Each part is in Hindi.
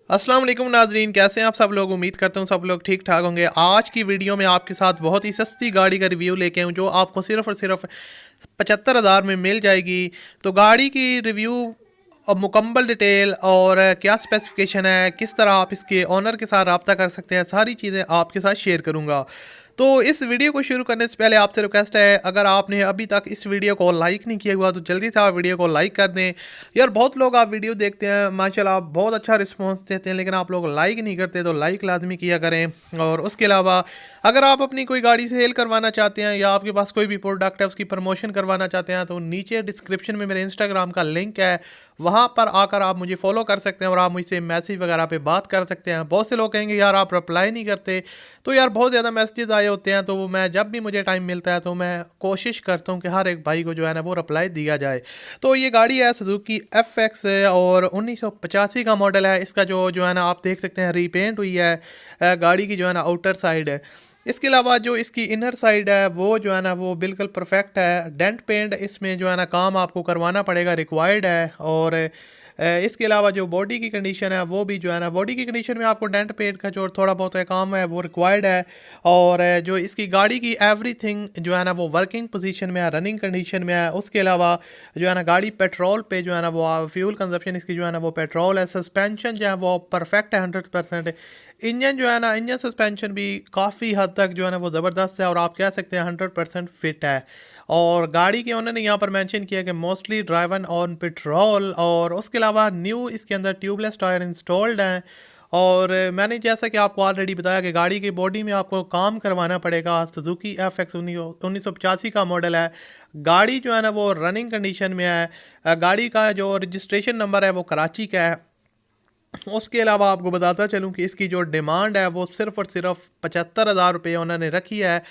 अस्सलाम वालेकुम नाजरीन, कैसे हैं आप सब लोग। उम्मीद करता हूँ सब लोग ठीक ठाक होंगे। आज की वीडियो में आपके साथ बहुत ही सस्ती गाड़ी का रिव्यू लेके आऊँ जो आपको सिर्फ और सिर्फ 75,000 में मिल जाएगी। तो गाड़ी की रिव्यू और मुकम्मल डिटेल और क्या स्पेसिफिकेशन है, किस तरह आप इसके ऑनर के साथ रब्ता कर सकते हैं, सारी चीज़ें आपके साथ शेयर करूँगा। तो इस वीडियो को शुरू करने से पहले आपसे रिक्वेस्ट है, अगर आपने अभी तक इस वीडियो को लाइक नहीं किया हुआ तो जल्दी से आप वीडियो को लाइक कर दें। यार बहुत लोग आप वीडियो देखते हैं, माशाल्लाह आप बहुत अच्छा रिस्पांस देते हैं, लेकिन आप लोग लाइक नहीं करते, तो लाइक लाजमी किया करें। और उसके अलावा अगर आप अपनी कोई गाड़ी सेल करवाना चाहते हैं या आपके पास कोई भी प्रोडक्ट है उसकी प्रमोशन करवाना चाहते हैं, तो नीचे डिस्क्रिप्शन में मेरे इंस्टाग्राम का लिंक है, वहाँ पर आकर आप मुझे फॉलो कर सकते हैं और आप मुझसे मैसेज वगैरह पे बात कर सकते हैं। बहुत से लोग कहेंगे यार आप रिप्लाई नहीं करते, तो यार बहुत ज़्यादा मैसेजेस आए होते हैं, तो वो मैं जब भी मुझे टाइम मिलता है तो मैं कोशिश करता हूँ कि हर एक भाई को जो है ना वो रिप्लाई दिया जाए। तो ये गाड़ी है सुजुकी FX और 1985 का मॉडल है। इसका जो है ना आप देख सकते हैं रीपेंट हुई है गाड़ी की जो है ना आउटर साइड है। इसके अलावा जो इसकी इनर साइड है वो जो है ना वो बिल्कुल परफेक्ट है। डेंट पेंट इसमें जो है ना काम आपको करवाना पड़ेगा, रिक्वायर्ड है। और इसके अलावा जो बॉडी की कंडीशन है वो भी जो है ना बॉडी की कंडीशन में आपको डेंट पेंट का जो थोड़ा बहुत है काम है वो रिक्वायर्ड है। और जो इसकी गाड़ी की एवरीथिंग जो है ना वो वर्किंग पोजीशन में है, रनिंग कंडीशन में है। उसके अलावा जो है ना गाड़ी पेट्रोल पे जो है ना वो फ्यूल कंजप्शन इसकी जो है ना वो पेट्रोल है। सस्पेंशन जो है वो परफेक्ट है 100%। इंजन जो है ना इंजन सस्पेंशन भी काफ़ी हद तक जो है ना वो ज़बरदस्त है और आप कह सकते हैं 100% फिट है। और गाड़ी के ओनर ने यहाँ पर मेंशन किया कि मोस्टली ड्राइवन ऑन पेट्रोल। और उसके अलावा न्यू इसके अंदर ट्यूबलेस टायर इंस्टॉल्ड हैं। और मैंने जैसा कि आपको ऑलरेडी बताया कि गाड़ी की बॉडी में आपको काम करवाना पड़ेगा। सुजुकी FX 1985 का मॉडल है। गाड़ी जो है ना वो रनिंग कंडीशन में है। गाड़ी का जो रजिस्ट्रेशन नंबर है वो कराची का है। उसके अलावा आपको बताता चलूँ कि इसकी जो डिमांड है वो सिर्फ़ और सिर्फ 75,000 रुपये उन्होंने रखी है।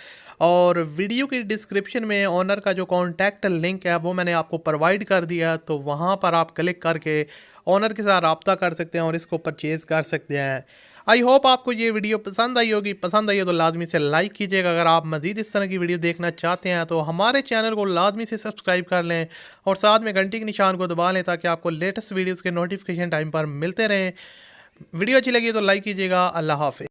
और वीडियो की डिस्क्रिप्शन में ओनर का जो कॉन्टैक्ट लिंक है वो मैंने आपको प्रोवाइड कर दिया, तो वहाँ पर आप क्लिक करके ओनर के साथ रब्ता कर सकते हैं और इसको परचेज़ कर सकते हैं। आई होप आपको ये वीडियो पसंद आई होगी। पसंद आई हो तो लाजमी से लाइक कीजिएगा। अगर आप मज़ीद इस तरह की वीडियो देखना चाहते हैं तो हमारे चैनल को लाजमी से सब्सक्राइब कर लें और साथ में घंटी के निशान को दबा लें ताकि आपको लेटेस्ट वीडियोज़ के नोटिफिकेशन टाइम पर मिलते रहें। वीडियो अच्छी लगी तो लाइक कीजिएगा। अल्लाह हाफ़िज़।